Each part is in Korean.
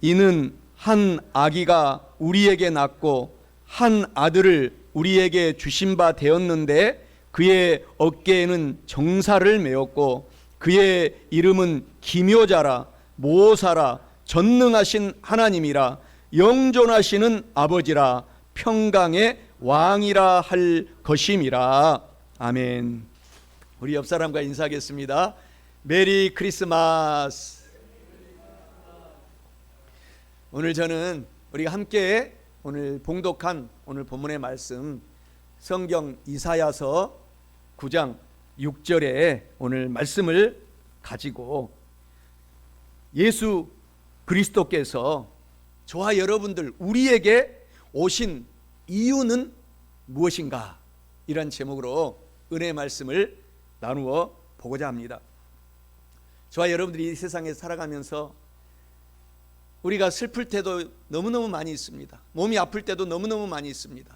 이는 한 아기가 우리에게 낳고 한 아들을 우리에게 주신 바 되었는데 그의 어깨에는 정사를 메었고 그의 이름은 기묘자라 모사라 전능하신 하나님이라 영존하시는 아버지라 평강의 왕이라 할 것임이라. 아멘. 우리 옆 사람과 인사하겠습니다. 메리 크리스마스. 오늘 저는 우리가 함께 오늘 봉독한 오늘 본문의 말씀 성경 이사야서 9장 6절에 오늘 말씀을 가지고 예수 그리스도께서 저와 여러분들 우리에게 오신 이유는 무엇인가, 이런 제목으로 은혜의 말씀을 나누어 보고자 합니다. 저와 여러분들이 이 세상에 살아가면서 우리가 슬플 때도 너무너무 많이 있습니다. 몸이 아플 때도 너무너무 많이 있습니다.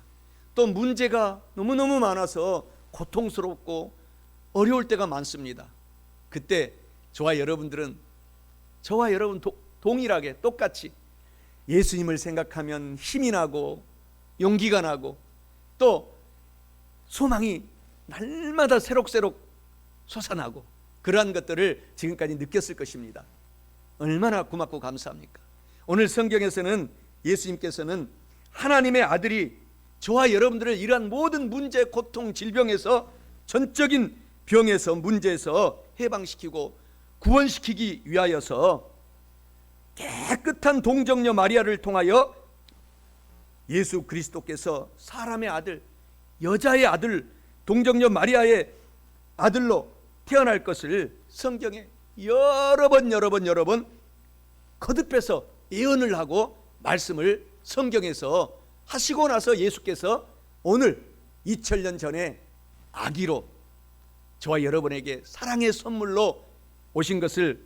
또 문제가 너무너무 많아서 고통스럽고 어려울 때가 많습니다. 그때 저와 여러분들은 저와 여러분 동일하게 똑같이 예수님을 생각하면 힘이 나고 용기가 나고 또 소망이 날마다 새록새록 솟아나고 그러한 것들을 지금까지 느꼈을 것입니다. 얼마나 고맙고 감사합니까? 오늘 성경에서는 예수님께서는 하나님의 아들이 저와 여러분들을 이러한 모든 문제, 고통, 질병에서 전적인 병에서 문제에서 해방시키고 구원시키기 위하여서 깨끗한 동정녀 마리아를 통하여 예수 그리스도께서 사람의 아들, 여자의 아들, 동정녀 마리아의 아들로 태어날 것을 성경에 여러 번 거듭해서 예언을 하고 말씀을 성경에서 하시고 나서 예수께서 오늘 2000년 전에 아기로 저와 여러분에게 사랑의 선물로 오신 것을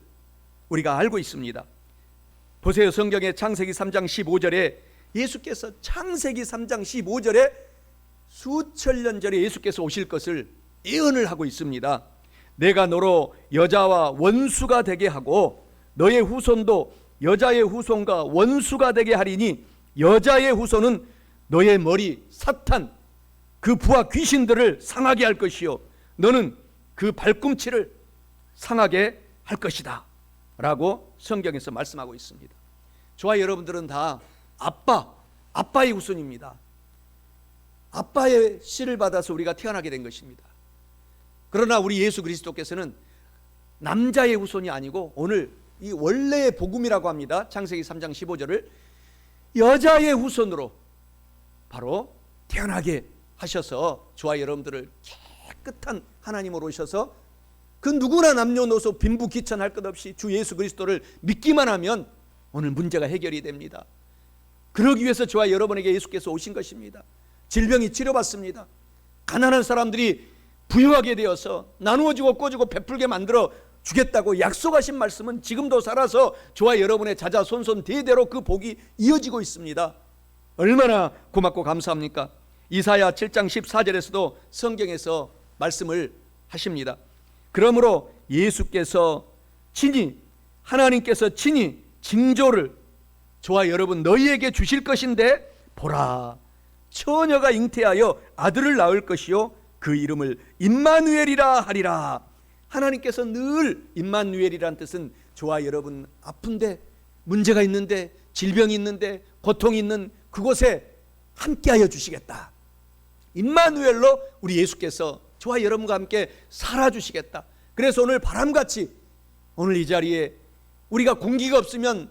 우리가 알고 있습니다. 보세요. 성경의 창세기 3장 15절에 예수께서 창세기 3장 15절에 수천 년 전에 예수께서 오실 것을 예언을 하고 있습니다. 내가 너로 여자와 원수가 되게 하고 너의 후손도 여자의 후손과 원수가 되게 하리니 여자의 후손은 너의 머리 사탄 그 부하 귀신들을 상하게 할 것이요 너는 그 발꿈치를 상하게 할 것이다 라고 성경에서 말씀하고 있습니다. 저와 여러분들은 다 아빠의 후손입니다. 아빠의 씨를 받아서 우리가 태어나게 된 것입니다. 그러나 우리 예수 그리스도께서는 남자의 후손이 아니고 오늘 이 원래의 복음이라고 합니다. 창세기 3장 15절을 여자의 후손으로 바로 태어나게 하셔서 저와 여러분들을 깨끗한 하나님으로 오셔서 그 누구나 남녀노소 빈부귀천할 것 없이 주 예수 그리스도를 믿기만 하면 오늘 문제가 해결이 됩니다. 그러기 위해서 저와 여러분에게 예수께서 오신 것입니다. 질병이 치료받습니다. 가난한 사람들이 부유하게 되어서 나누어지고 꿔주고 베풀게 만들어 주겠다고 약속하신 말씀은 지금도 살아서 저와 여러분의 자자손손 대대로 그 복이 이어지고 있습니다. 얼마나 고맙고 감사합니까? 이사야 7장 14절에서도 성경에서 말씀을 하십니다. 그러므로 예수께서 친히 하나님께서 친히 징조를 저와 여러분 너희에게 주실 것인데 보라 처녀가 잉태하여 아들을 낳을 것이요 그 이름을 임마누엘이라 하리라. 하나님께서 늘 임마누엘이란 뜻은 저와 여러분 아픈데 문제가 있는데 질병이 있는데 고통이 있는 그곳에 함께하여 주시겠다. 임마누엘로 우리 예수께서 저와 여러분과 함께 살아주시겠다. 그래서 오늘 바람같이 오늘 이 자리에 우리가 공기가 없으면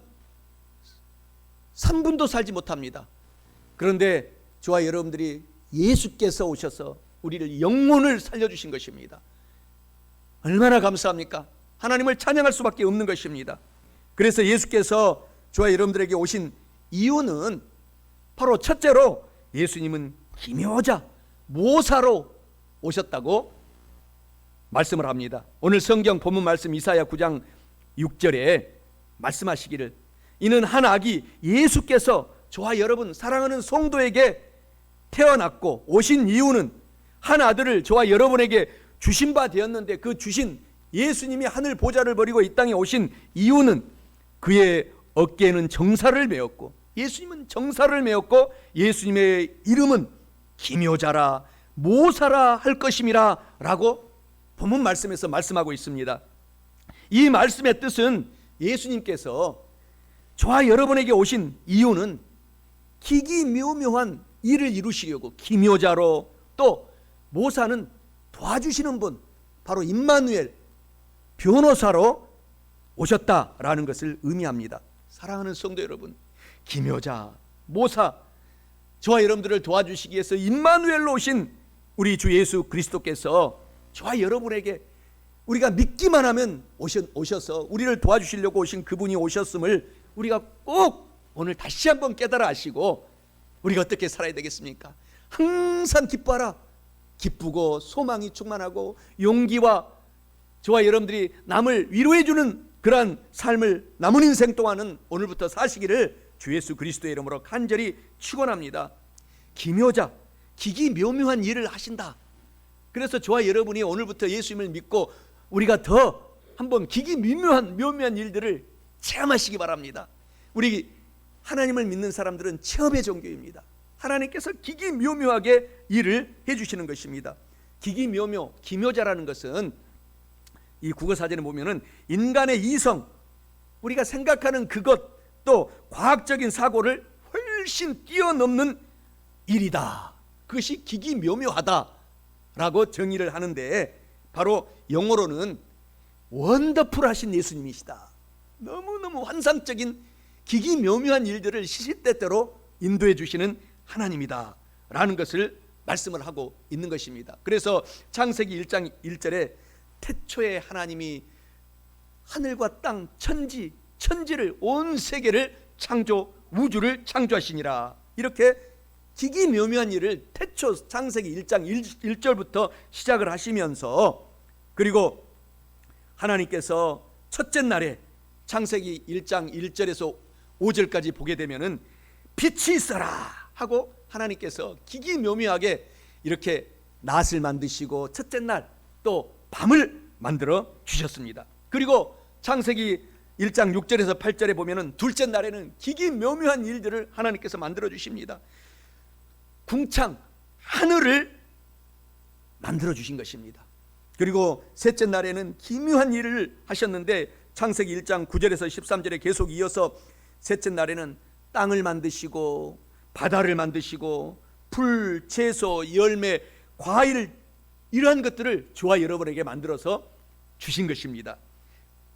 3분도 살지 못합니다. 그런데 저와 여러분들이 예수께서 오셔서 우리를 영혼을 살려주신 것입니다. 얼마나 감사합니까? 하나님을 찬양할 수밖에 없는 것입니다. 그래서 예수께서 저와 여러분들에게 오신 이유는 바로 첫째로 예수님은 기묘자 모사로 오셨다고 말씀을 합니다. 오늘 성경 본문 말씀 이사야 9장 6절에 말씀하시기를 이는 한 아기 예수께서 저와 여러분 사랑하는 성도에게 태어났고 오신 이유는 한 아들을 저와 여러분에게 주신 바 되었는데 그 주신 예수님이 하늘 보좌를 버리고 이 땅에 오신 이유는 그의 어깨에는 정사를 메었고, 예수님은 정사를 메었고 예수님의 이름은 기묘자라 모사라 할 것임이라 라고 본문 말씀에서 말씀하고 있습니다. 이 말씀의 뜻은 예수님께서 저와 여러분에게 오신 이유는 기기묘묘한 일을 이루시려고, 기묘자로, 또 모사는 도와주시는 분, 바로 임마누엘 변호사로 오셨다라는 것을 의미합니다. 사랑하는 성도 여러분, 기묘자, 모사, 저와 여러분들을 도와주시기 위해서 임마누엘로 오신 우리 주 예수 그리스도께서 저와 여러분에게 우리가 믿기만 하면 오셔서 우리를 도와주시려고 오신 그분이 오셨음을 우리가 꼭 오늘 다시 한번 깨달아 하시고, 우리가 어떻게 살아야 되겠습니까? 항상 기뻐하라. 기쁘고 소망이 충만하고 용기와 저와 여러분들이 남을 위로해 주는 그러한 삶을 남은 인생 동안은 오늘부터 사시기를 주 예수 그리스도의 이름으로 간절히 축원합니다. 기묘자, 기기묘묘한 일을 하신다. 그래서 저와 여러분이 오늘부터 예수님을 믿고 우리가 더 한번 묘묘한 일들을 체험하시기 바랍니다. 우리 하나님을 믿는 사람들은 체험의 종교입니다. 하나님께서 기기묘묘하게 일을 해주시는 것입니다. 기묘자라는 것은 이 국어사전에 보면은 인간의 이성, 우리가 생각하는 그것, 또 과학적인 사고를 훨씬 뛰어넘는 일이다. 그것이 기기묘묘하다라고 정의를 하는데, 바로 영어로는 원더풀하신 예수님이시다. 너무너무 환상적인 기기묘묘한 일들을 시시때때로 인도해 주시는 하나님이다 라는 것을 말씀을 하고 있는 것입니다. 그래서 창세기 1장 1절에 태초에 하나님이 하늘과 땅, 천지를, 온 세계를 우주를 창조하시니라. 이렇게 기기묘묘한 일을 태초 창세기 1장 1절부터 시작을 하시면서, 그리고 하나님께서 첫째 날에 창세기 1장 1절에서 5절까지 보게 되면은 빛이 있어라 하고 하나님께서 기기묘묘하게 이렇게 낮을 만드시고 첫째 날 또 밤을 만들어 주셨습니다. 그리고 창세기 1장 6절에서 8절에 보면은 둘째 날에는 기기묘묘한 일들을 하나님께서 만들어 주십니다. 궁창, 하늘을 만들어 주신 것입니다. 그리고 셋째 날에는 기묘한 일을 하셨는데 창세기 1장 9절에서 13절에 계속 이어서 셋째 날에는 땅을 만드시고 바다를 만드시고 풀, 채소, 열매, 과일, 이러한 것들을 저와 여러분에게 만들어서 주신 것입니다.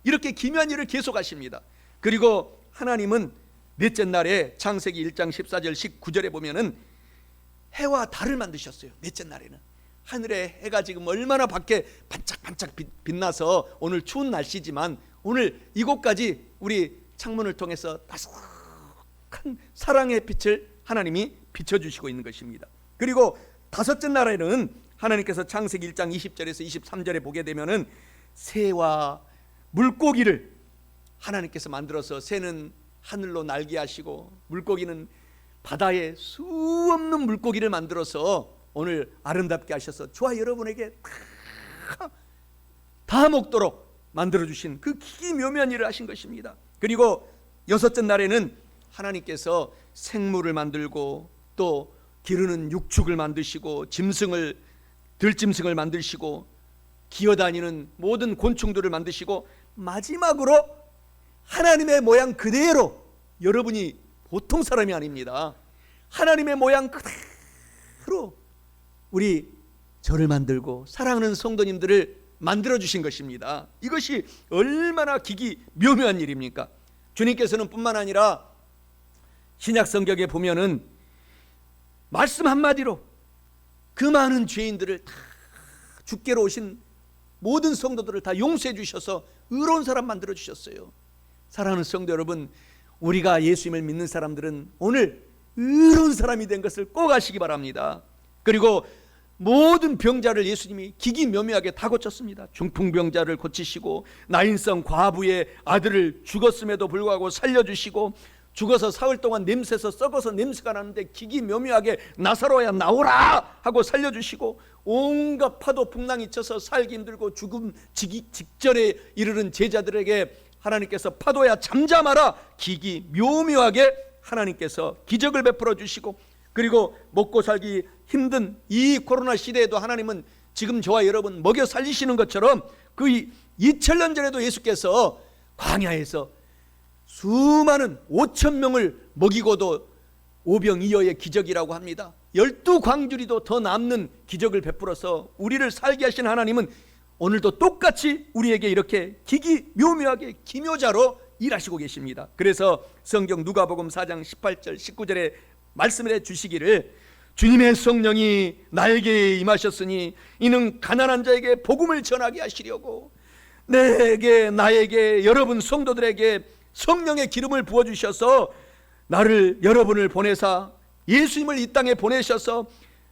이렇게 기묘한 일을 계속 하십니다. 그리고 하나님은 넷째 날에 창세기 1장 14절 19절에 보면은 해와 달을 만드셨어요. 넷째 날에는 하늘에 해가 지금 얼마나 밖에 반짝반짝 빛나서 오늘 추운 날씨지만 오늘 이곳까지 우리 창문을 통해서 따스한 사랑의 빛을 하나님이 비춰주시고 있는 것입니다. 그리고 다섯째 날에는 하나님께서 창세기 1장 20절에서 23절에 보게 되면은 새와 물고기를 하나님께서 만들어서, 새는 하늘로 날게 하시고 물고기는 바다에 수없는 물고기를 만들어서 오늘 아름답게 하셔서 저와 여러분에게 다 먹도록 만들어주신 그 기묘묘한 일을 하신 것입니다. 그리고 여섯째 날에는 하나님께서 생물을 만들고 또 기르는 육축을 만드시고 들짐승을 만드시고 기어다니는 모든 곤충들을 만드시고 마지막으로 하나님의 모양 그대로, 여러분이 보통 사람이 아닙니다. 하나님의 모양 그대로 우리 저를 만들고 사랑하는 성도님들을 만들어주신 것입니다. 이것이 얼마나 기기묘묘한 일입니까? 주님께서는 뿐만 아니라 신약 성경에 보면은 말씀 한마디로 그 많은 죄인들을 다, 주께로 오신 모든 성도들을 다 용서해 주셔서 의로운 사람 만들어 주셨어요. 사랑하는 성도 여러분, 우리가 예수님을 믿는 사람들은 오늘 의로운 사람이 된 것을 꼭 아시기 바랍니다. 그리고 모든 병자를 예수님이 기기묘묘하게 다 고쳤습니다. 중풍병자를 고치시고 나인성 과부의 아들을 죽었음에도 불구하고 살려주시고, 죽어서 사흘 동안 냄새서 썩어서 냄새가 나는데 기기묘묘하게 나사로야 나오라 하고 살려주시고, 온갖 파도 풍랑이 쳐서 살기 힘들고 죽음 직전에 이르는 제자들에게 하나님께서 파도야 잠잠하라 기기 묘묘하게 하나님께서 기적을 베풀어 주시고, 그리고 먹고 살기 힘든 이 코로나 시대에도 하나님은 지금 저와 여러분 먹여 살리시는 것처럼 그 2000년 전에도 예수께서 광야에서 수많은 5,000명을 먹이고도 오병이어의 기적이라고 합니다. 12광주리도 더 남는 기적을 베풀어서 우리를 살게 하신 하나님은 오늘도 똑같이 우리에게 이렇게 기기묘묘하게 기묘자로 일하시고 계십니다. 그래서 성경 누가복음 4장 18절 19절에 말씀을 해주시기를 주님의 성령이 나에게 임하셨으니 이는 가난한 자에게 복음을 전하게 하시려고 나에게 여러분 성도들에게 성령의 기름을 부어주셔서 나를 여러분을 보내사 예수님을 이 땅에 보내셔서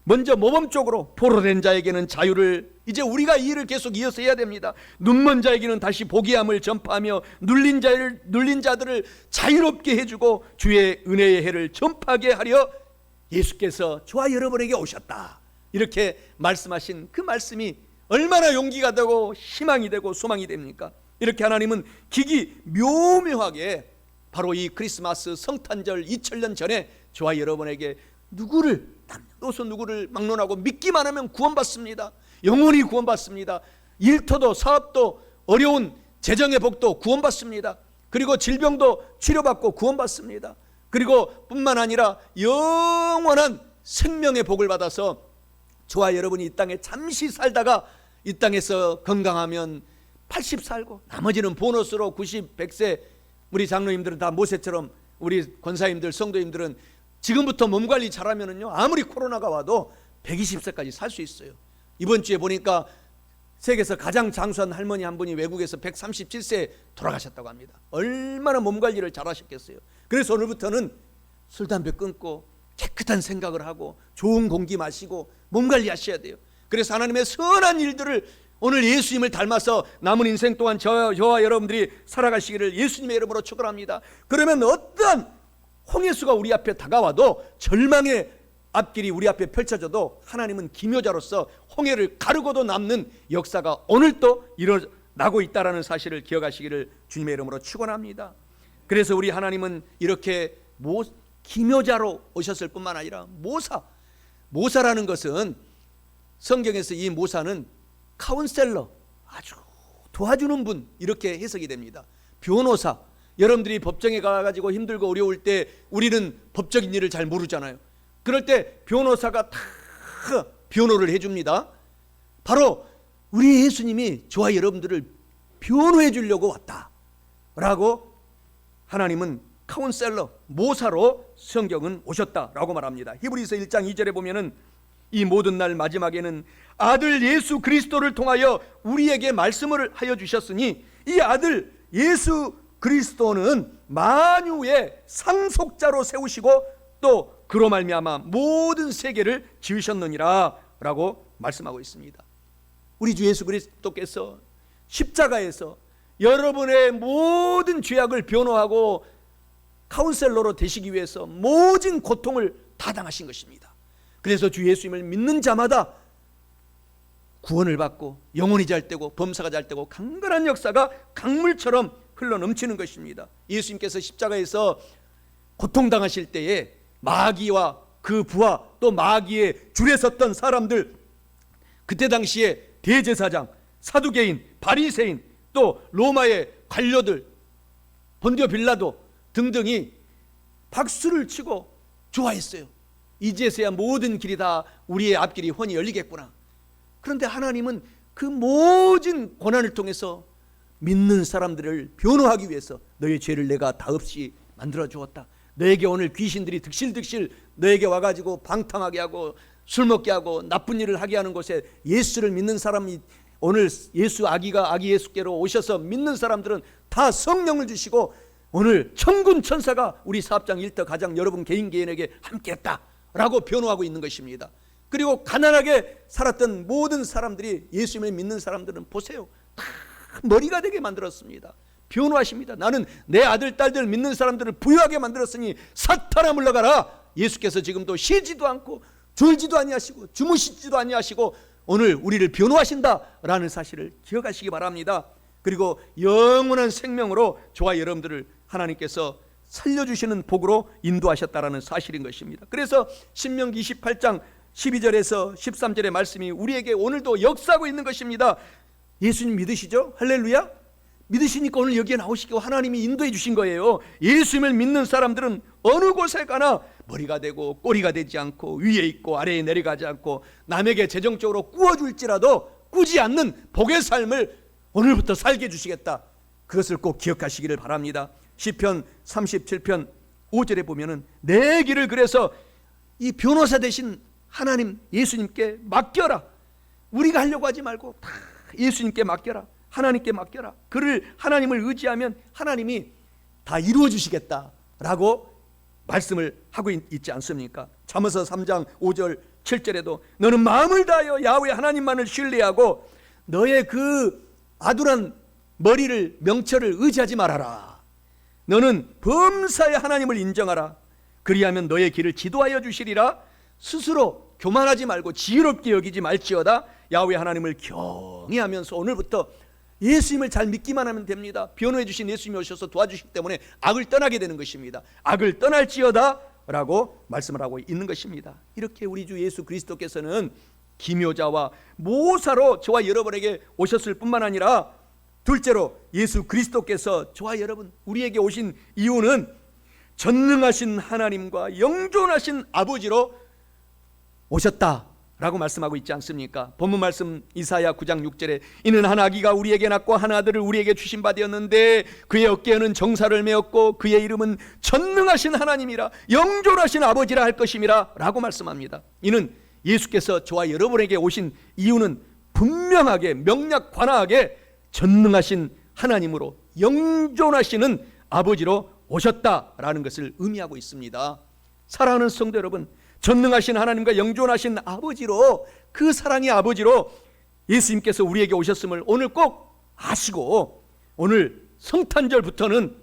먼저 모범적으로 포로된 자에게는 자유를, 이제 우리가 이 일을 계속 이어서 해야 됩니다. 눈먼 자에게는 다시 보게 함을 전파하며 눌린 자들을 자유롭게 해주고 주의 은혜의 해를 전파하게 하려 예수께서 저와 여러분에게 오셨다. 이렇게 말씀하신 그 말씀이 얼마나 용기가 되고 희망이 되고 소망이 됩니까? 이렇게 하나님은 기기묘묘하게 바로 이 크리스마스 성탄절 2000년 전에 저와 여러분에게 누구를 남녀노소 누구를 막론하고 믿기만 하면 구원받습니다. 영원히 구원받습니다. 일터도 사업도 어려운 재정의 복도 구원받습니다. 그리고 질병도 치료받고 구원받습니다. 그리고 뿐만 아니라 영원한 생명의 복을 받아서 저와 여러분이 이 땅에 잠시 살다가 이 땅에서 건강하면 80 살고 나머지는 보너스로 90, 100세, 우리 장로님들은 다 모세처럼, 우리 권사님들, 성도님들은 지금부터 몸관리 잘하면은요 아무리 코로나가 와도 120세까지 살 수 있어요. 이번 주에 보니까 세계에서 가장 장수한 할머니 한 분이 외국에서 137세에 돌아가셨다고 합니다. 얼마나 몸관리를 잘하셨겠어요. 그래서 오늘부터는 술, 담배 끊고 깨끗한 생각을 하고 좋은 공기 마시고 몸관리 하셔야 돼요. 그래서 하나님의 선한 일들을 오늘 예수님을 닮아서 남은 인생 동안 저와 여러분들이 살아가시기를 예수님의 이름으로 축원합니다. 그러면 어떠한 홍해수가 우리 앞에 다가와도, 절망의 앞길이 우리 앞에 펼쳐져도 하나님은 기묘자로서 홍해를 가르고도 남는 역사가 오늘도 일어나고 있다는 사실을 기억하시기를 주님의 이름으로 축원합니다. 그래서 우리 하나님은 이렇게 기묘자로 오셨을 뿐만 아니라 모사라는 것은 성경에서 이 모사는 카운셀러, 아주 도와주는 분, 이렇게 해석이 됩니다. 변호사, 여러분들이 법정에 가가지고 힘들고 어려울 때 우리는 법적인 일을 잘 모르잖아요. 그럴 때 변호사가 다 변호를 해줍니다. 바로 우리 예수님이 저와 여러분들을 변호해 주려고 왔다라고 하나님은 카운셀러, 모사로 성경은 오셨다라고 말합니다. 히브리서 1장 2절에 보면은 이 모든 날 마지막에는 아들 예수 그리스도를 통하여 우리에게 말씀을 하여 주셨으니 이 아들 예수 그리스도는 만유의 상속자로 세우시고 또 그로 말미암아 모든 세계를 지으셨느니라 라고 말씀하고 있습니다. 우리 주 예수 그리스도께서 십자가에서 여러분의 모든 죄악을 변호하고 카운셀러로 되시기 위해서 모든 고통을 다 당하신 것입니다. 그래서 주 예수님을 믿는 자마다 구원을 받고 영혼이 잘 되고 범사가 잘 되고 강건한 역사가 강물처럼 흘러 넘치는 것입니다. 예수님께서 십자가에서 고통당하실 때에 마귀와 그 부하, 또 마귀의 줄에 섰던 사람들, 그때 당시에 대제사장, 사두개인, 바리새인, 또 로마의 관료들, 본디오 빌라도 등등이 박수를 치고 좋아했어요. 이제서야 모든 길이 다 우리의 앞길이 훤히 열리겠구나. 그런데 하나님은 그 모든 고난을 통해서 믿는 사람들을 변호하기 위해서 너의 죄를 내가 다 없이 만들어 주었다. 너에게 오늘 귀신들이 득실득실 너에게 와가지고 방탕하게 하고 술 먹게 하고 나쁜 일을 하게 하는 곳에 예수를 믿는 사람이, 오늘 아기 예수께로 오셔서 믿는 사람들은 다 성령을 주시고 오늘 천군 천사가 우리 사업장 일터 가장 여러분 개인에게 함께했다라고 변호하고 있는 것입니다. 그리고 가난하게 살았던 모든 사람들이, 예수님을 믿는 사람들은 보세요, 다 머리가 되게 만들었습니다. 변호하십니다. 나는 내 아들 딸들 믿는 사람들을 부유하게 만들었으니 사탄아 물러가라. 예수께서 지금도 쉬지도 않고 졸지도 아니하시고 주무시지도 아니하시고 오늘 우리를 변호하신다라는 사실을 기억하시기 바랍니다. 그리고 영원한 생명으로 저와 여러분들을 하나님께서 살려주시는 복으로 인도하셨다라는 사실인 것입니다. 그래서 신명기 28장 12절에서 13절의 말씀이 우리에게 오늘도 역사하고 있는 것입니다. 예수님 믿으시죠? 할렐루야. 믿으시니까 오늘 여기에 나오시고 하나님이 인도해 주신 거예요. 예수님을 믿는 사람들은 어느 곳에 가나 머리가 되고 꼬리가 되지 않고 위에 있고 아래에 내려가지 않고 남에게 재정적으로 꾸어줄지라도 꾸지 않는 복의 삶을 오늘부터 살게 해주시겠다. 그것을 꼭 기억하시기를 바랍니다. 시편 37편 5절에 보면은 내 길을 그래서 이 변호사 되신 하나님 예수님께 맡겨라. 우리가 하려고 하지 말고 다 예수님께 맡겨라. 하나님께 맡겨라. 그를 하나님을 의지하면 하나님이 다 이루어 주시겠다라고 말씀을 하고 있지 않습니까? 잠언서 3장 5절 7절에도 너는 마음을 다하여 야훼 하나님만을 신뢰하고 너의 그 아둔한 머리를 명철을 의지하지 말아라. 너는 범사의 하나님을 인정하라. 그리하면 너의 길을 지도하여 주시리라. 스스로 교만하지 말고 지혜롭게 여기지 말지어다. 야훼 하나님을 경외하면서 오늘부터 예수님을 잘 믿기만 하면 됩니다. 변호해 주신 예수님이 오셔서 도와주시기 때문에 악을 떠나게 되는 것입니다. 악을 떠날지어다 라고 말씀을 하고 있는 것입니다. 이렇게 우리 주 예수 그리스도께서는 기묘자와 모사로 저와 여러분에게 오셨을 뿐만 아니라 둘째로 예수 그리스도께서 저와 여러분 우리에게 오신 이유는 전능하신 하나님과 영존하신 아버지로 오셨다라고 말씀하고 있지 않습니까? 본문 말씀 이사야 9장 6절에 이는 한 아기가 우리에게 낳고 한 아들을 우리에게 주신 바 되었는데 그의 어깨에는 정사를 메었고 그의 이름은 전능하신 하나님이라 영존하신 아버지라 할 것임이라 라고 말씀합니다. 이는 예수께서 저와 여러분에게 오신 이유는 분명하게 명약관하게 전능하신 하나님으로 영존하시는 아버지로 오셨다라는 것을 의미하고 있습니다. 사랑하는 성도 여러분, 전능하신 하나님과 영존하신 아버지로, 그 사랑의 아버지로 예수님께서 우리에게 오셨음을 오늘 꼭 아시고 오늘 성탄절부터는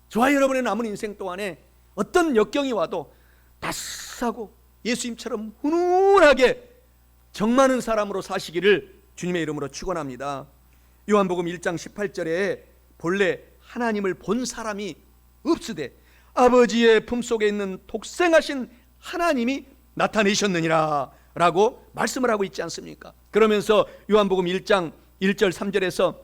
저와 여러분의 남은 인생 동안에 어떤 역경이 와도 따스하고 예수님처럼 훈훈하게 정 많은 사람으로 사시기를 주님의 이름으로 축원합니다. 요한복음 1장 18절에 본래 하나님을 본 사람이 없으되 아버지의 품속에 있는 독생하신 하나님이 나타내셨느니라 라고 말씀을 하고 있지 않습니까? 그러면서 요한복음 1장 1절 3절에서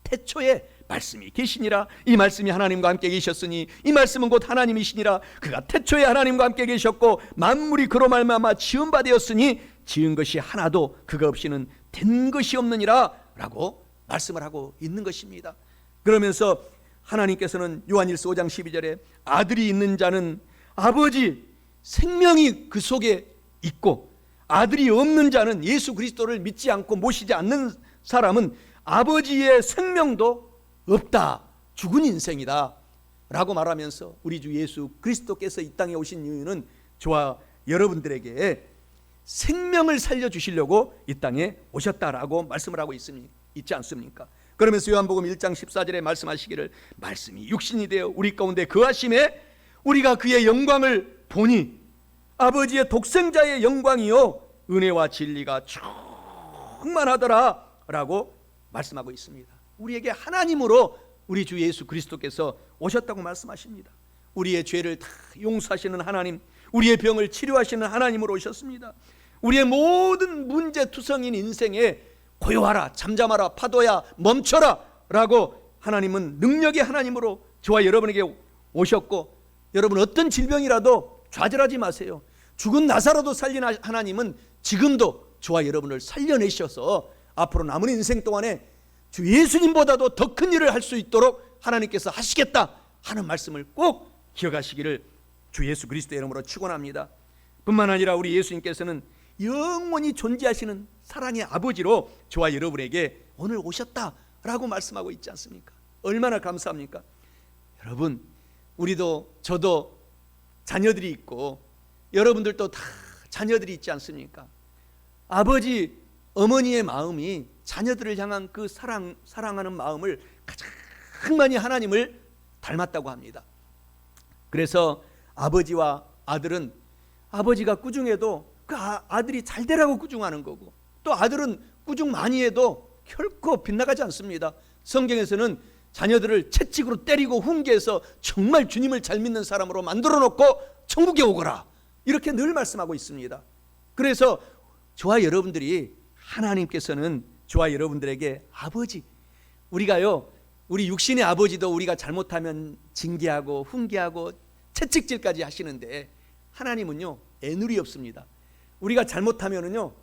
태초에 말씀이 계시니라 이 말씀이 하나님과 함께 계셨으니 이 말씀은 곧 하나님이시니라 그가 태초에 하나님과 함께 계셨고 만물이 그로 말미암아 지은 바 되었으니 지은 것이 하나도 그가 없이는 된 것이 없느니라 라고 말씀을 하고 있는 것입니다. 그러면서 하나님께서는 요한일서 5장 12절에 아들이 있는 자는 아버지 생명이 그 속에 있고 아들이 없는 자는 예수 그리스도를 믿지 않고 모시지 않는 사람은 아버지의 생명도 없다, 죽은 인생이다 라고 말하면서 우리 주 예수 그리스도께서 이 땅에 오신 이유는 저와 여러분들에게 생명을 살려주시려고 이 땅에 오셨다라고 말씀을 하고 있지 않습니까? 그러면서 요한복음 1장 14절에 말씀하시기를 말씀이 육신이 되어 우리 가운데 거하심에 우리가 그의 영광을 보니 아버지의 독생자의 영광이요 은혜와 진리가 충만하더라 라고 말씀하고 있습니다. 우리에게 하나님으로 우리 주 예수 그리스도께서 오셨다고 말씀하십니다. 우리의 죄를 다 용서하시는 하나님, 우리의 병을 치료하시는 하나님으로 오셨습니다. 우리의 모든 문제투성인 인생에 고요하라, 잠잠하라, 파도야 멈춰라 라고 하나님은 능력의 하나님으로 저와 여러분에게 오셨고, 여러분 어떤 질병이라도 좌절하지 마세요. 죽은 나사로도 살린 하나님은 지금도 저와 여러분을 살려내셔서 앞으로 남은 인생 동안에 주 예수님보다도 더 큰 일을 할 수 있도록 하나님께서 하시겠다 하는 말씀을 꼭 기억하시기를 주 예수 그리스도의 이름으로 축원합니다. 뿐만 아니라 우리 예수님께서는 영원히 존재하시는 사랑의 아버지로 저와 여러분에게 오늘 오셨다라고 말씀하고 있지 않습니까? 얼마나 감사합니까? 여러분, 우리도 저도 자녀들이 있고 여러분들도 다 자녀들이 있지 않습니까? 아버지, 어머니의 마음이 자녀들을 향한 그 사랑하는 마음을 가장 많이 하나님을 닮았다고 합니다. 그래서 아버지와 아들은 아버지가 꾸중해도 그 아들이 잘 되라고 꾸중하는 거고, 또 아들은 꾸중 많이 해도 결코 빗나가지 않습니다. 성경에서는 자녀들을 채찍으로 때리고 훈계해서 정말 주님을 잘 믿는 사람으로 만들어 놓고 천국에 오거라, 이렇게 늘 말씀하고 있습니다. 그래서 저와 여러분들이, 하나님께서는 저와 여러분들에게 아버지, 우리가요, 우리 육신의 아버지도 우리가 잘못하면 징계하고 훈계하고 채찍질까지 하시는데, 하나님은요 애누리 없습니다. 우리가 잘못하면은요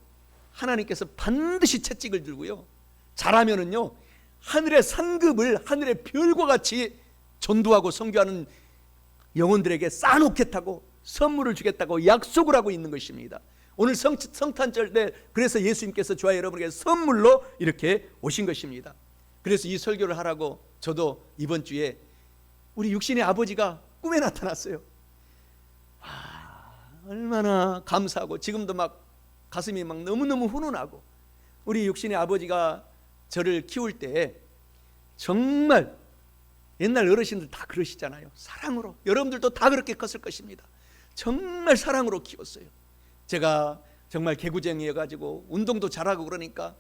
하나님께서 반드시 채찍을 들고요, 잘하면은요 하늘의 상급을 하늘의 별과 같이 전도하고 선교하는 영혼들에게 쌓아놓겠다고, 선물을 주겠다고 약속을 하고 있는 것입니다. 오늘 성탄절 때 그래서 예수님께서 저와 여러분에게 선물로 이렇게 오신 것입니다. 그래서 이 설교를 하라고 저도 이번 주에 우리 육신의 아버지가 꿈에 나타났어요. 얼마나 감사하고 지금도 막 가슴이 막 너무너무 훈훈하고, 우리 육신의 아버지가 저를 키울 때 정말 옛날 어르신들 다 그러시잖아요. 사랑으로, 여러분들도 다 그렇게 컸을 것입니다. 정말 사랑으로 키웠어요. 제가 정말 개구쟁이여가지고 운동도 잘하고 그러니까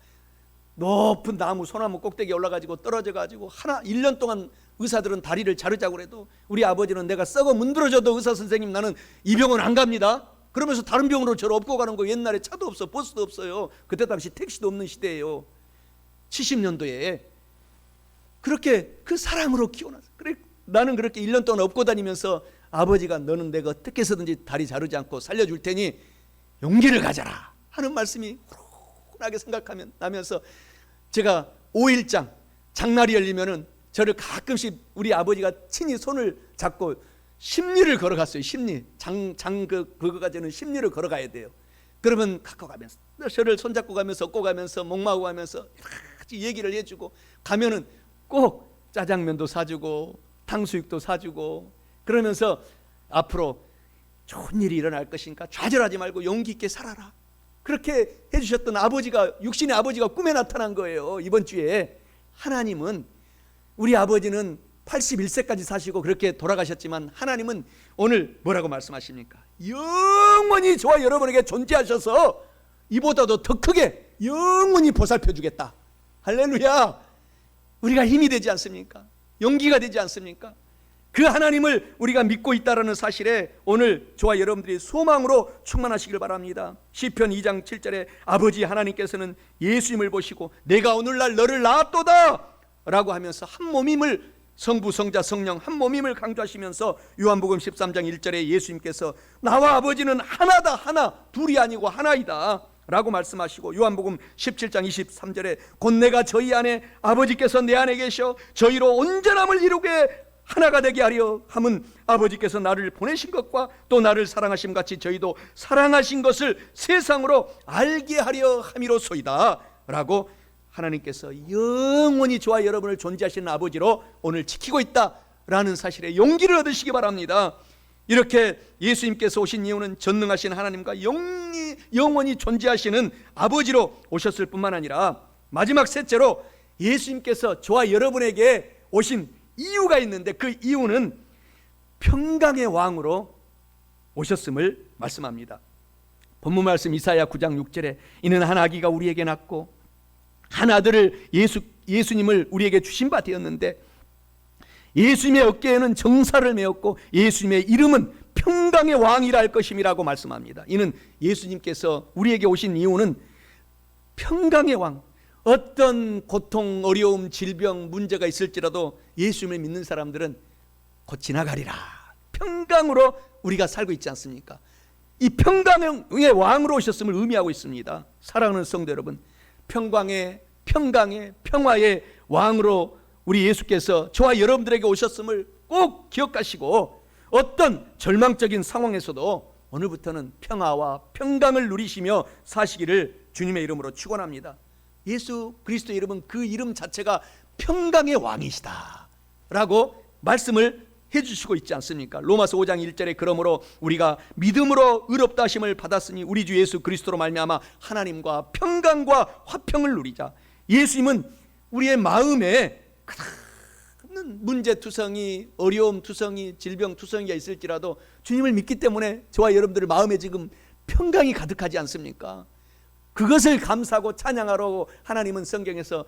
높은 나무, 소나무 꼭대기에 올라가지고 떨어져가지고 1년 동안 의사들은 다리를 자르자고 그래도 우리 아버지는 내가 썩어 문드러져도 의사 선생님 나는 이 병원 안 갑니다, 그러면서 다른 병원으로 저를 업고 가는 거. 옛날에 차도 없어, 버스도 없어요. 그때 당시 택시도 없는 시대예요. 70년도에 그렇게 그 사랑으로 키워놨어. 그래, 나는 그렇게 1년 동안 업고 다니면서 아버지가 너는 내가 어떻게 해서든지 다리 자르지 않고 살려줄 테니 용기를 가져라 하는 말씀이 훈훈하게 생각하면 나면서, 제가 5일장 장날이 열리면은 저를 가끔씩 우리 아버지가 친히 손을 잡고 십리를 걸어갔어요. 십리, 그거까지는 십리를 걸어가야 돼요. 그러면 갖고 가면서 저를 손잡고 가면서 업고 가면서 목마고 가면서 같이 얘기를 해주고, 가면은 꼭 짜장면도 사주고 탕수육도 사주고, 그러면서 앞으로 좋은 일이 일어날 것이니까 좌절하지 말고 용기 있게 살아라, 그렇게 해주셨던 아버지가, 육신의 아버지가 꿈에 나타난 거예요. 이번 주에 하나님은, 우리 아버지는 81세까지 사시고 그렇게 돌아가셨지만 하나님은 오늘 뭐라고 말씀하십니까? 영원히 저와 여러분에게 존재하셔서 이보다도 더 크게 영원히 보살펴 주겠다. 할렐루야. 우리가 힘이 되지 않습니까? 용기가 되지 않습니까? 그 하나님을 우리가 믿고 있다는 사실에 오늘 저와 여러분들이 소망으로 충만하시길 바랍니다. 시편 2장 7절에 아버지 하나님께서는 예수님을 보시고 내가 오늘날 너를 낳았도다 라고 하면서 한 몸임을, 성부 성자 성령 한 몸임을 강조하시면서 요한복음 13장 1절에 예수님께서 나와 아버지는 하나다, 하나, 둘이 아니고 하나이다 라고 말씀하시고, 요한복음 17장 23절에 곧 내가 저희 안에 아버지께서 내 안에 계셔 저희로 온전함을 이루게 하나가 되게 하려 함은 아버지께서 나를 보내신 것과 또 나를 사랑하심 같이 저희도 사랑하신 것을 세상으로 알게 하려 함이로소이다 라고 하나님께서 영원히 저와 여러분을 존재하시는 아버지로 오늘 지키고 있다라는 사실에 용기를 얻으시기 바랍니다. 이렇게 예수님께서 오신 이유는 전능하신 하나님과 영원히 존재하시는 아버지로 오셨을 뿐만 아니라, 마지막 셋째로 예수님께서 저와 여러분에게 오신 이유가 있는데, 그 이유는 평강의 왕으로 오셨음을 말씀합니다. 본문 말씀 이사야 9장 6절에 이는 한 아기가 우리에게 낳고 한 아들을 예수님을 우리에게 주신 바 되었는데 예수님의 어깨에는 정사를 메었고 예수님의 이름은 평강의 왕이라 할 것임이라고 말씀합니다. 이는 예수님께서 우리에게 오신 이유는 평강의 왕, 어떤 고통, 어려움, 질병, 문제가 있을지라도 예수님을 믿는 사람들은 곧 지나가리라, 평강으로 우리가 살고 있지 않습니까? 이 평강의 왕으로 오셨음을 의미하고 있습니다. 사랑하는 성도 여러분, 평강의 평화의 왕으로 우리 예수께서 저와 여러분들에게 오셨음을 꼭 기억하시고, 어떤 절망적인 상황에서도 오늘부터는 평화와 평강을 누리시며 사시기를 주님의 이름으로 축원합니다. 예수 그리스도의 이름은 그 이름 자체가 평강의 왕이시다 라고 말씀을 해주시고 있지 않습니까? 로마서 5장 1절에 그러므로 우리가 믿음으로 의롭다 하심을 받았으니 우리 주 예수 그리스도로 말미암아 하나님과 평강과 화평을 누리자. 예수님은 우리의 마음에 큰 문제투성이, 어려움투성이, 질병투성이가 있을지라도 주님을 믿기 때문에 저와 여러분들의 마음에 지금 평강이 가득하지 않습니까? 그것을 감사하고 찬양하라고 하나님은 성경에서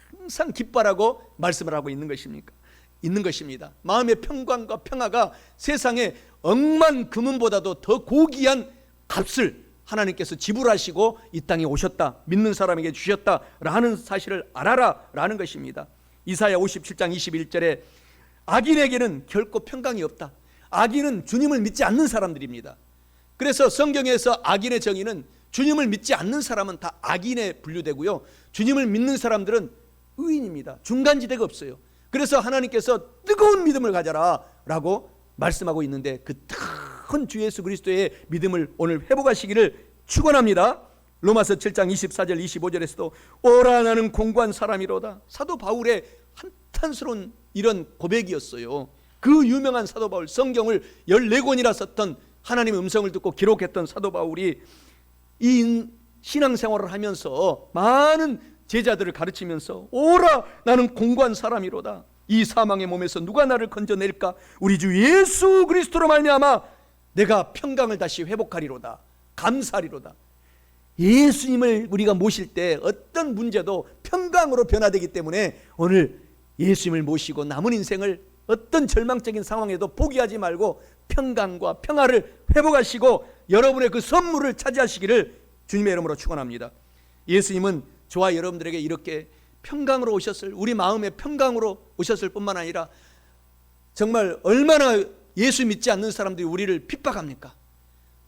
항상 기뻐하라고 말씀을 하고 있는 것입니다. 마음의 평강과 평화가 세상의 억만 금은보다도 더 고귀한 값을 하나님께서 지불하시고 이 땅에 오셨다, 믿는 사람에게 주셨다라는 사실을 알아라 라는 것입니다. 이사야 57장 21절에 악인에게는 결코 평강이 없다. 악인은 주님을 믿지 않는 사람들입니다. 그래서 성경에서 악인의 정의는 주님을 믿지 않는 사람은 다 악인에 분류되고요, 주님을 믿는 사람들은 의인입니다. 중간지대가 없어요. 그래서 하나님께서 뜨거운 믿음을 가져라 라고 말씀하고 있는데, 그 큰 주 예수 그리스도의 믿음을 오늘 회복하시기를 축원합니다. 로마서 7장 24절 25절에서도 오라 나는 공고한 사람이로다. 사도 바울의 한탄스러운 이런 고백이었어요. 그 유명한 사도 바울, 성경을 14권이나 썼던, 하나님의 음성을 듣고 기록했던 사도 바울이 이 신앙생활을 하면서 많은 제자들을 가르치면서 오라 나는 공고한 사람이로다. 이 사망의 몸에서 누가 나를 건져낼까? 우리 주 예수 그리스도로 말미암아 내가 평강을 다시 회복하리로다. 감사하리로다. 예수님을 우리가 모실 때 어떤 문제도 평강으로 변화되기 때문에 오늘 예수님을 모시고 남은 인생을 어떤 절망적인 상황에도 포기하지 말고 평강과 평화를 회복하시고 여러분의 그 선물을 차지하시기를 주님의 이름으로 축원합니다. 예수님은 저와 여러분들에게 이렇게 평강으로 오셨을, 우리 마음의 평강으로 오셨을 뿐만 아니라 정말 얼마나 예수 믿지 않는 사람들이 우리를 핍박합니까?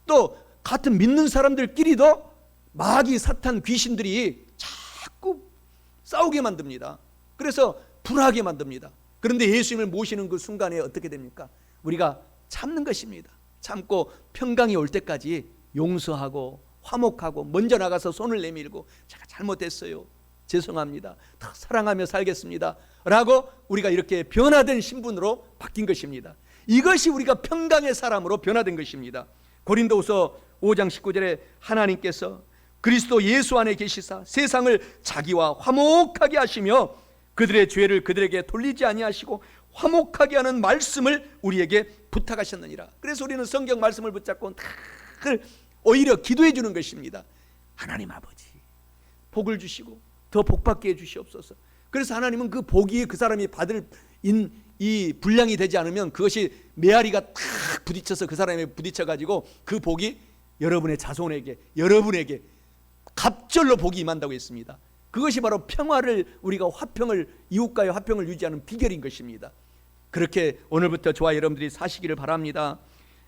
또 같은 믿는 사람들끼리도 마귀, 사탄, 귀신들이 자꾸 싸우게 만듭니다. 그래서 불화하게 만듭니다. 그런데 예수님을 모시는 그 순간에 어떻게 됩니까? 우리가 참는 것입니다. 참고 평강이 올 때까지 용서하고 화목하고 먼저 나가서 손을 내밀고 제가 잘못했어요, 죄송합니다, 더 사랑하며 살겠습니다 라고 우리가 이렇게 변화된 신분으로 바뀐 것입니다. 이것이 우리가 평강의 사람으로 변화된 것입니다. 고린도후서 5장 19절에 하나님께서 그리스도 예수 안에 계시사 세상을 자기와 화목하게 하시며 그들의 죄를 그들에게 돌리지 아니하시고 화목하게 하는 말씀을 우리에게 부탁하셨느니라. 그래서 우리는 성경 말씀을 붙잡고 오히려 기도해 주는 것입니다. 하나님 아버지, 복을 주시고 더 복받게 해 주시옵소서. 그래서 하나님은 그 복이 그 사람이 받을 이 분량이 되지 않으면 그것이 메아리가 탁 부딪혀서 그 사람에 부딪혀가지고 그 복이 여러분의 자손에게, 여러분에게 갑절로 복이 임한다고 했습니다. 그것이 바로 평화를, 우리가 화평을, 이웃과의 화평을 유지하는 비결인 것입니다. 그렇게 오늘부터 저와 여러분들이 사시기를 바랍니다.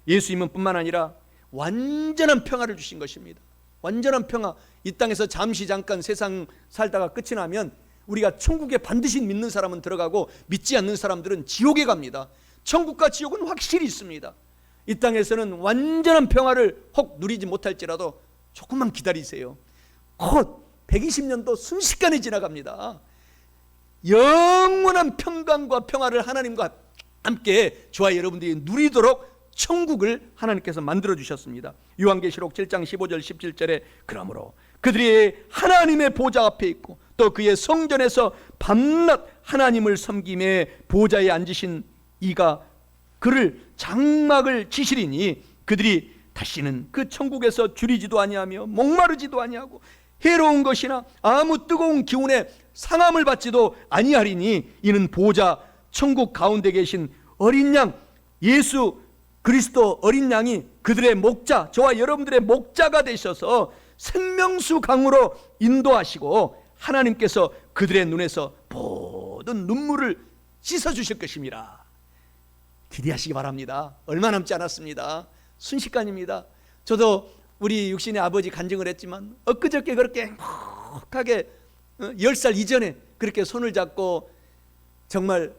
예수님은 뿐만 아니라 완전한 평화를 주신 것입니다. 완전한 평화. 이 땅에서 잠시 잠깐 세상 살다가 끝이 나면 우리가 천국에 반드시 믿는 사람은 들어가고 믿지 않는 사람들은 지옥에 갑니다. 천국과 지옥은 확실히 있습니다. 이 땅에서는 완전한 평화를 혹 누리지 못할지라도 조금만 기다리세요. 곧 120년도 순식간에 지나갑니다. 영원한 평강과 평화를 하나님과 함께 저와 여러분들이 누리도록 천국을 하나님께서 만들어 주셨습니다. 요한계시록 7장 15절 17절에 그러므로 그들이 하나님의 보좌 앞에 있고 또 그의 성전에서 밤낮 하나님을 섬김에 보좌에 앉으신 이가 그를 장막을 치시리니 그들이 다시는 그 천국에서 줄이지도 아니하며 목마르지도 아니하고 해로운 것이나 아무 뜨거운 기운에 상함을 받지도 아니하리니 이는 보좌 천국 가운데 계신 어린 양 예수 그리스도 어린 양이 그들의 목자, 저와 여러분들의 목자가 되셔서 생명수 강으로 인도하시고 하나님께서 그들의 눈에서 모든 눈물을 씻어주실 것입니다. 기대하시기 바랍니다. 얼마 남지 않았습니다. 순식간입니다. 저도 우리 육신의 아버지 간증을 했지만 엊그저께 그렇게 행복하게 10살 이전에 그렇게 손을 잡고 정말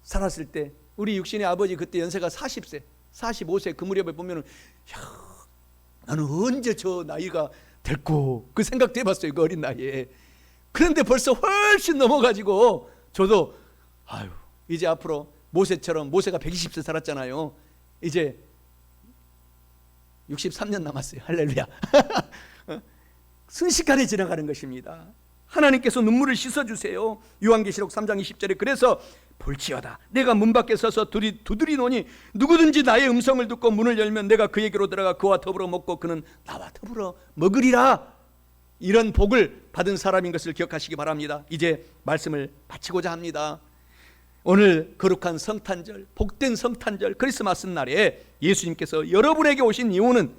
살았을 때 우리 육신의 아버지 그때 연세가 40세 45세 그 무렵에 보면은 나는 언제 저 나이가 될고 그 생각도 해봤어요. 그 어린 나이에. 그런데 벌써 훨씬 넘어가지고 저도 아유 이제 앞으로 모세처럼, 모세가 120세 살았잖아요. 이제 63년 남았어요. 할렐루야. 순식간에 지나가는 것입니다. 하나님께서 눈물을 씻어주세요. 요한계시록 3장 20절에 그래서 볼지어다 내가 문 밖에 서서 두드리노니 누구든지 나의 음성을 듣고 문을 열면 내가 그에게로 들어가 그와 더불어 먹고 그는 나와 더불어 먹으리라. 이런 복을 받은 사람인 것을 기억하시기 바랍니다. 이제 말씀을 마치고자 합니다. 오늘 거룩한 성탄절, 복된 성탄절 크리스마스 날에 예수님께서 여러분에게 오신 이유는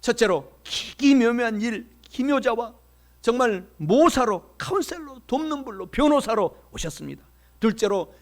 첫째로 기기묘묘한 일, 기묘자와 정말 모사로, 카운셀러, 돕는 불로, 변호사로 오셨습니다. 둘째로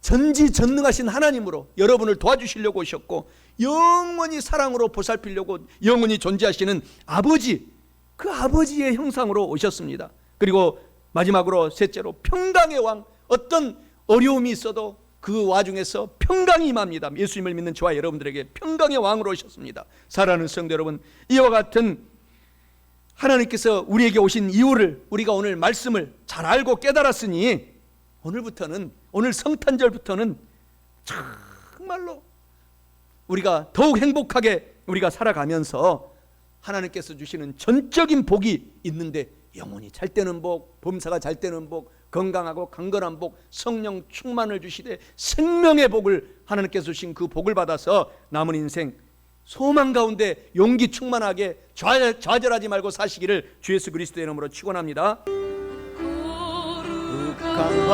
전지전능하신 하나님으로 여러분을 도와주시려고 오셨고, 영원히 사랑으로 보살피려고 영원히 존재하시는 아버지, 그 아버지의 형상으로 오셨습니다. 그리고 마지막으로 셋째로 평강의 왕, 어떤 어려움이 있어도 그 와중에서 평강이 임합니다. 예수님을 믿는 저와 여러분들에게 평강의 왕으로 오셨습니다. 사랑하는 성도 여러분, 이와 같은 하나님께서 우리에게 오신 이유를 우리가 오늘 말씀을 잘 알고 깨달았으니 오늘부터는, 오늘 성탄절부터는 정말로 우리가 더욱 행복하게 우리가 살아가면서 하나님께서 주시는 전적인 복이 있는데, 영혼이 잘 되는 복, 범사가 잘 되는 복, 건강하고 강건한 복, 성령 충만을 주시되 생명의 복을 하나님께서 주신 그 복을 받아서 남은 인생 소망 가운데 용기 충만하게 좌절하지 말고 사시기를 주 예수 그리스도의 이름으로 축원합니다. 거룩한